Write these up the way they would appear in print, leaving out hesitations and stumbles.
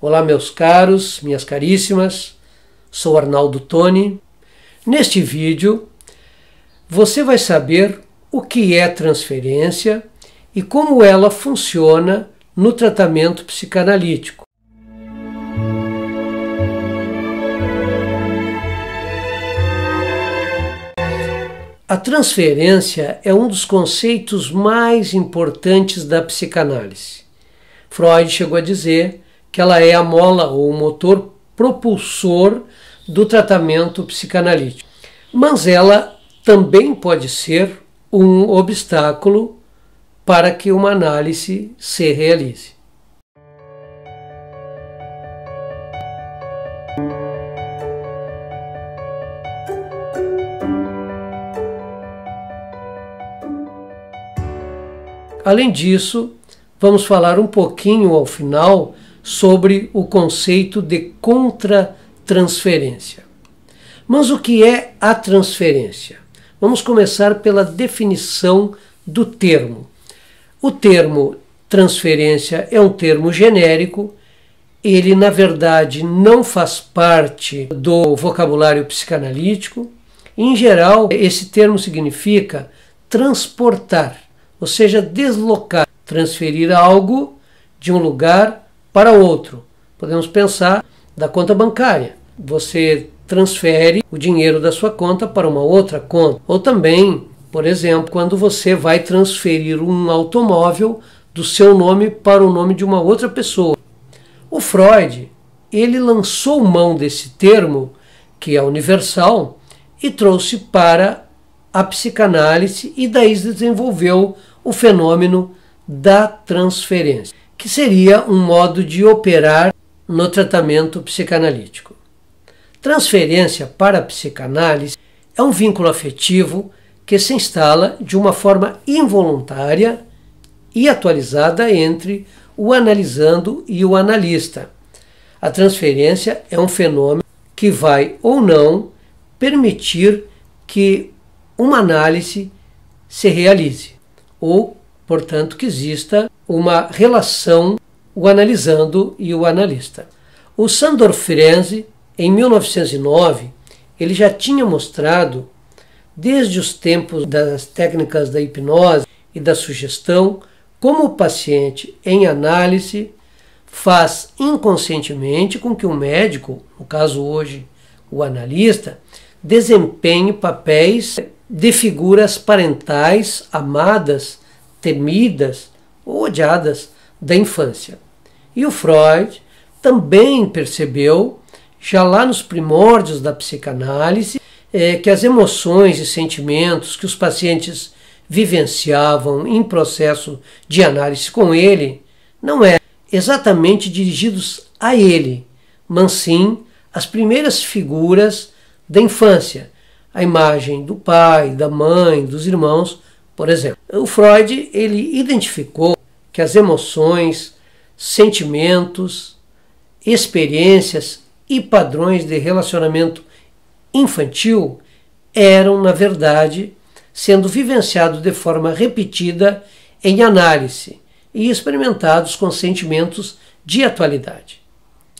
Olá, meus caros, minhas caríssimas, sou Arnaldo Toni. Neste vídeo, você vai saber o que é transferência e como ela funciona no tratamento psicanalítico. A transferência é um dos conceitos mais importantes da psicanálise. Freud chegou a dizer que ela é a mola ou o motor propulsor do tratamento psicanalítico. Mas ela também pode ser um obstáculo para que uma análise se realize. Além disso, vamos falar um pouquinho ao final sobre o conceito de contratransferência. Mas o que é a transferência? Vamos começar pela definição do termo. O termo transferência é um termo genérico, ele na verdade não faz parte do vocabulário psicanalítico. Em geral, esse termo significa transportar, ou seja, deslocar, transferir algo de um lugar para outro. Podemos pensar da conta bancária. Você transfere o dinheiro da sua conta para uma outra conta. Ou também, por exemplo, quando você vai transferir um automóvel do seu nome para o nome de uma outra pessoa. O Freud, ele lançou mão desse termo, que é universal, e trouxe para a psicanálise e daí desenvolveu o fenômeno da transferência, que seria um modo de operar no tratamento psicanalítico. Transferência para a psicanálise é um vínculo afetivo que se instala de uma forma involuntária e atualizada entre o analisando e o analista. A transferência é um fenômeno que vai ou não permitir que uma análise se realize, ou, portanto, que exista uma relação o analisando e o analista. O Sandor Ferenczi, em 1909, ele já tinha mostrado, desde os tempos das técnicas da hipnose e da sugestão, como o paciente em análise faz inconscientemente com que o médico, no caso hoje o analista, desempenhe papéis de figuras parentais amadas, temidas ou odiadas da infância. E o Freud também percebeu, já lá nos primórdios da psicanálise, que as emoções e sentimentos que os pacientes vivenciavam em processo de análise com ele não eram exatamente dirigidos a ele, mas sim às primeiras figuras da infância, a imagem do pai, da mãe, dos irmãos, por exemplo. O Freud, ele identificou que as emoções, sentimentos, experiências e padrões de relacionamento infantil eram, na verdade, sendo vivenciados de forma repetida em análise e experimentados com sentimentos de atualidade.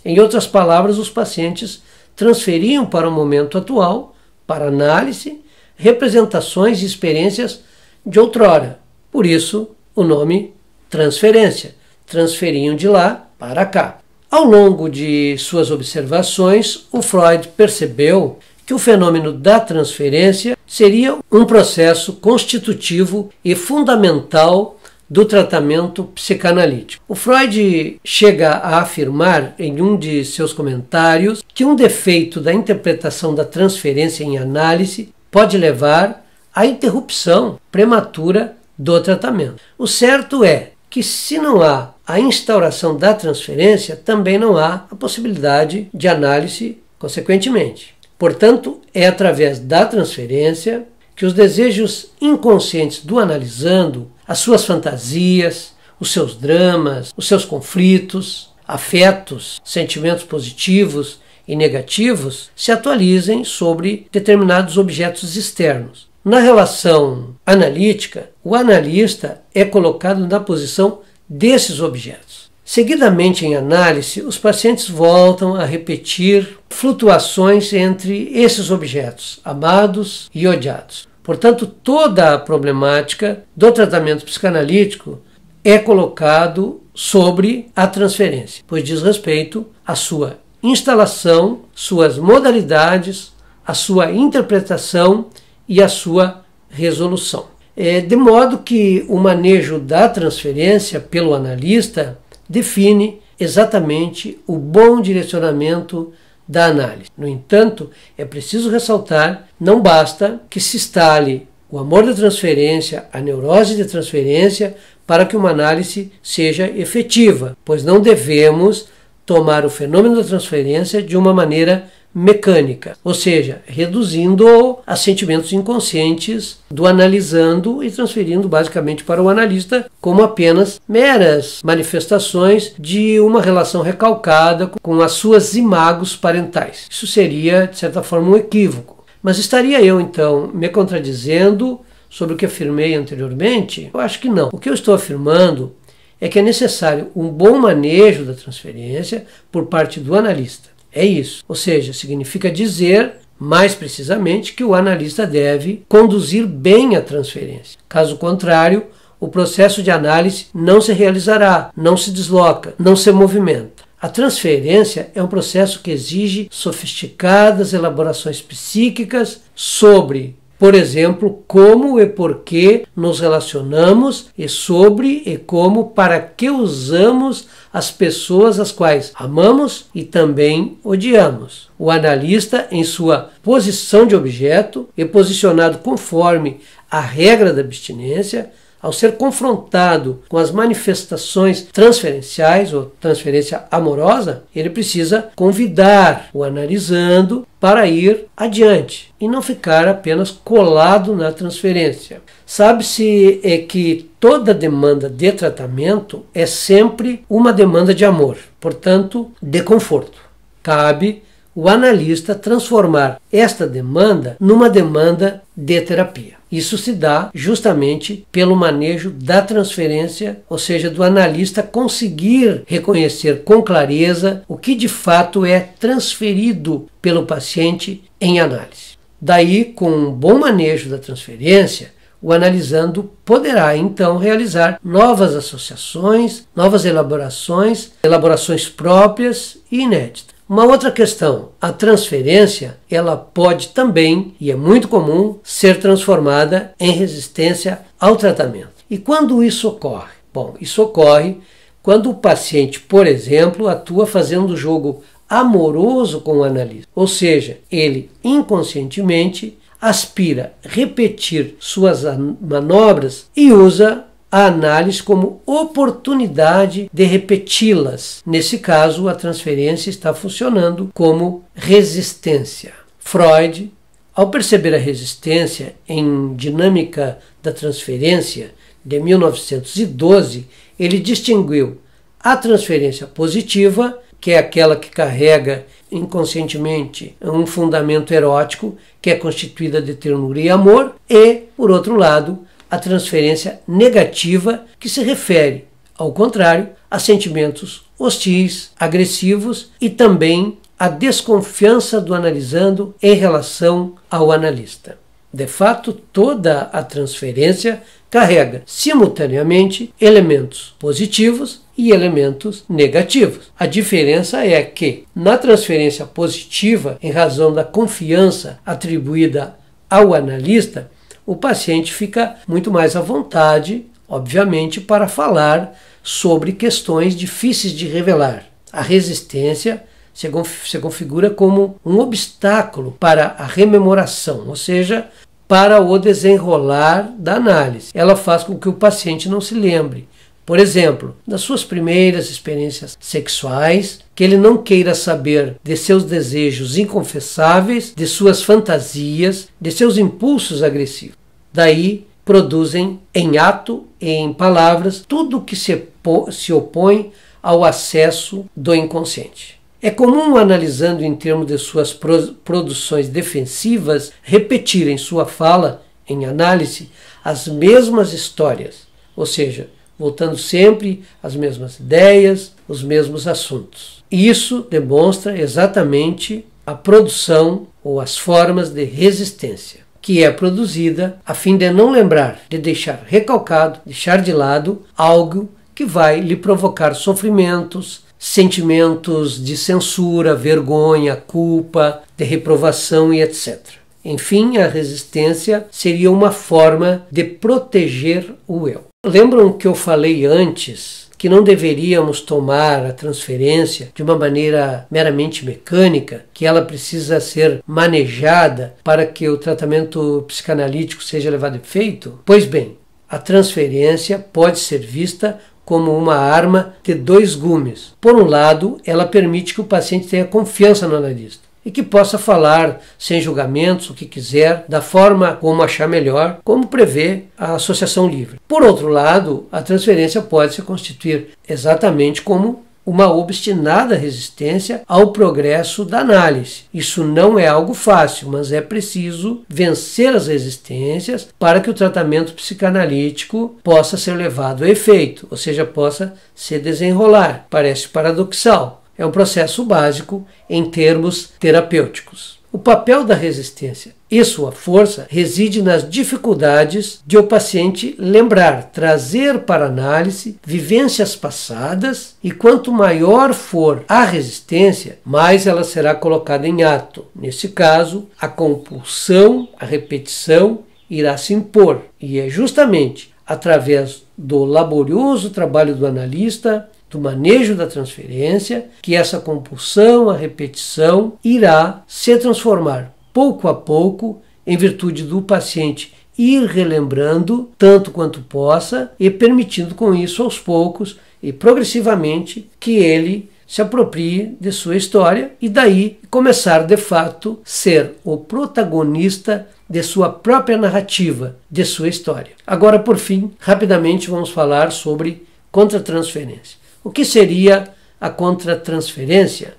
Em outras palavras, os pacientes transferiam para o momento atual, para análise, representações e experiências de outrora. Por isso, o nome transferência. Transferiam de lá para cá. Ao longo de suas observações, o Freud percebeu que o fenômeno da transferência seria um processo constitutivo e fundamental do tratamento psicanalítico. O Freud chega a afirmar em um de seus comentários que um defeito da interpretação da transferência em análise pode levar à interrupção prematura do tratamento. O certo é que, se não há a instauração da transferência, também não há a possibilidade de análise consequentemente. Portanto, é através da transferência que os desejos inconscientes do analisando, as suas fantasias, os seus dramas, os seus conflitos, afetos, sentimentos positivos e negativos se atualizem sobre determinados objetos externos. Na relação analítica, o analista é colocado na posição desses objetos. Seguidamente, em análise, os pacientes voltam a repetir flutuações entre esses objetos, amados e odiados. Portanto, toda a problemática do tratamento psicanalítico é colocado sobre a transferência, pois diz respeito à sua instalação, suas modalidades, a sua interpretação e a sua resolução. De modo que o manejo da transferência pelo analista define exatamente o bom direcionamento da análise. No entanto, é preciso ressaltar, não basta que se instale o amor da transferência, a neurose de transferência, para que uma análise seja efetiva, pois não devemos tomar o fenômeno da transferência de uma maneira mecânica, ou seja, reduzindo a sentimentos inconscientes do analisando e transferindo basicamente para o analista como apenas meras manifestações de uma relação recalcada com as suas imagos parentais. Isso seria, de certa forma, um equívoco. Mas estaria eu, então, me contradizendo sobre o que afirmei anteriormente? Eu acho que não. O que eu estou afirmando é que é necessário um bom manejo da transferência por parte do analista. É isso. Ou seja, significa dizer, mais precisamente, que o analista deve conduzir bem a transferência. Caso contrário, o processo de análise não se realizará, não se desloca, não se movimenta. A transferência é um processo que exige sofisticadas elaborações psíquicas sobre, por exemplo, como e por que nos relacionamos e sobre e como para que usamos as pessoas as quais amamos e também odiamos. O analista, em sua posição de objeto e posicionado conforme a regra da abstinência, ao ser confrontado com as manifestações transferenciais ou transferência amorosa, ele precisa convidar o analisando para ir adiante e não ficar apenas colado na transferência. Sabe-se que toda demanda de tratamento é sempre uma demanda de amor, portanto, de conforto. Cabe o analista transformar esta demanda numa demanda de terapia. Isso se dá justamente pelo manejo da transferência, ou seja, do analista conseguir reconhecer com clareza o que de fato é transferido pelo paciente em análise. Daí, com um bom manejo da transferência, o analisando poderá então realizar novas associações, novas elaborações próprias e inéditas. Uma outra questão, a transferência, ela pode também, e é muito comum, ser transformada em resistência ao tratamento. E quando isso ocorre? Bom, isso ocorre quando o paciente, por exemplo, atua fazendo jogo amoroso com o analista. Ou seja, ele inconscientemente aspira repetir suas manobras e usa a análise como oportunidade de repeti-las. Nesse caso, a transferência está funcionando como resistência. Freud, ao perceber a resistência em Dinâmica da Transferência, de 1912, ele distinguiu a transferência positiva, que é aquela que carrega inconscientemente um fundamento erótico, que é constituída de ternura e amor, e, por outro lado, a transferência negativa, que se refere, ao contrário, a sentimentos hostis, agressivos e também a desconfiança do analisando em relação ao analista. De fato, toda a transferência carrega simultaneamente elementos positivos e elementos negativos. A diferença é que, na transferência positiva, em razão da confiança atribuída ao analista, o paciente fica muito mais à vontade, obviamente, para falar sobre questões difíceis de revelar. A resistência se configura como um obstáculo para a rememoração, ou seja, para o desenrolar da análise. Ela faz com que o paciente não se lembre, por exemplo, das suas primeiras experiências sexuais, que ele não queira saber de seus desejos inconfessáveis, de suas fantasias, de seus impulsos agressivos. Daí produzem em ato e em palavras tudo o que se opõe ao acesso do inconsciente. É comum, analisando em termos de suas produções defensivas, repetir em sua fala, em análise, as mesmas histórias, ou seja, voltando sempre às mesmas ideias, os mesmos assuntos. Isso demonstra exatamente a produção ou as formas de resistência, que é produzida a fim de não lembrar, de deixar recalcado, deixar de lado algo que vai lhe provocar sofrimentos, sentimentos de censura, vergonha, culpa, de reprovação e etc. Enfim, a resistência seria uma forma de proteger o eu. Lembram que eu falei antes que não deveríamos tomar a transferência de uma maneira meramente mecânica, que ela precisa ser manejada para que o tratamento psicanalítico seja levado a efeito? Pois bem, a transferência pode ser vista como uma arma de dois gumes. Por um lado, ela permite que o paciente tenha confiança no analista e que possa falar sem julgamentos, o que quiser, da forma como achar melhor, como prevê a associação livre. Por outro lado, a transferência pode se constituir exatamente como uma obstinada resistência ao progresso da análise. Isso não é algo fácil, mas é preciso vencer as resistências para que o tratamento psicanalítico possa ser levado a efeito, ou seja, possa se desenrolar. Parece paradoxal. É um processo básico em termos terapêuticos. O papel da resistência e sua força reside nas dificuldades de o paciente lembrar, trazer para análise vivências passadas, e quanto maior for a resistência, mais ela será colocada em ato. Nesse caso, a compulsão, a repetição irá se impor, e é justamente através do laborioso trabalho do analista, do manejo da transferência, que essa compulsão, a repetição, irá se transformar pouco a pouco, em virtude do paciente ir relembrando tanto quanto possa e permitindo com isso aos poucos e progressivamente que ele se aproprie de sua história e daí começar de fato ser o protagonista de sua própria narrativa, de sua história. Agora, por fim, rapidamente vamos falar sobre contratransferência. O que seria a contratransferência?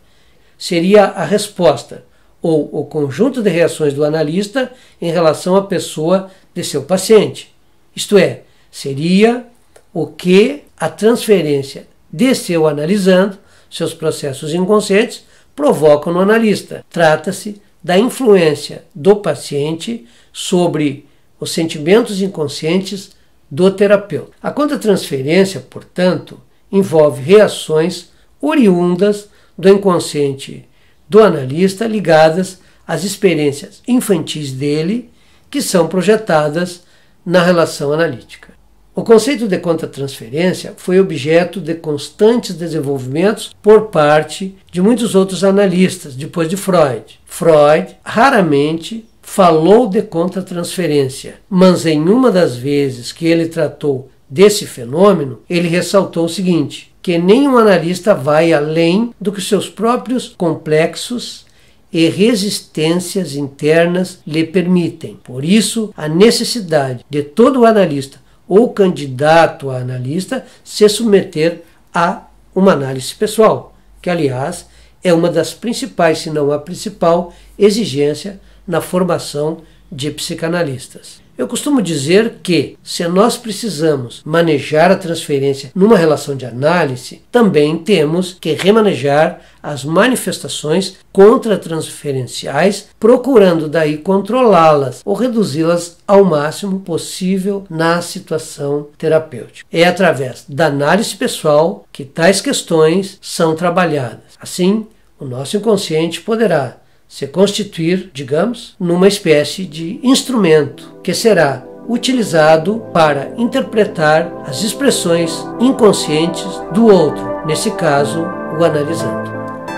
Seria a resposta ou o conjunto de reações do analista em relação à pessoa de seu paciente. Isto é, seria o que a transferência de seu analisando, seus processos inconscientes, provocam no analista. Trata-se da influência do paciente sobre os sentimentos inconscientes do terapeuta. A contratransferência, portanto, envolve reações oriundas do inconsciente do analista ligadas às experiências infantis dele, que são projetadas na relação analítica. O conceito de contratransferência foi objeto de constantes desenvolvimentos por parte de muitos outros analistas depois de Freud. Freud raramente falou de contratransferência, mas em uma das vezes que ele tratou desse fenômeno, ele ressaltou o seguinte, que nenhum analista vai além do que seus próprios complexos e resistências internas lhe permitem. Por isso, a necessidade de todo analista ou candidato a analista se submeter a uma análise pessoal, que, aliás, é uma das principais, se não a principal, exigência na formação de psicanalistas. Eu costumo dizer que, se nós precisamos manejar a transferência numa relação de análise, também temos que remanejar as manifestações contratransferenciais, procurando daí controlá-las ou reduzi-las ao máximo possível na situação terapêutica. É através da análise pessoal que tais questões são trabalhadas. Assim, o nosso inconsciente poderá se constituir, digamos, numa espécie de instrumento que será utilizado para interpretar as expressões inconscientes do outro, nesse caso, o analisando.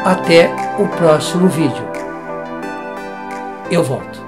Até o próximo vídeo. Eu volto.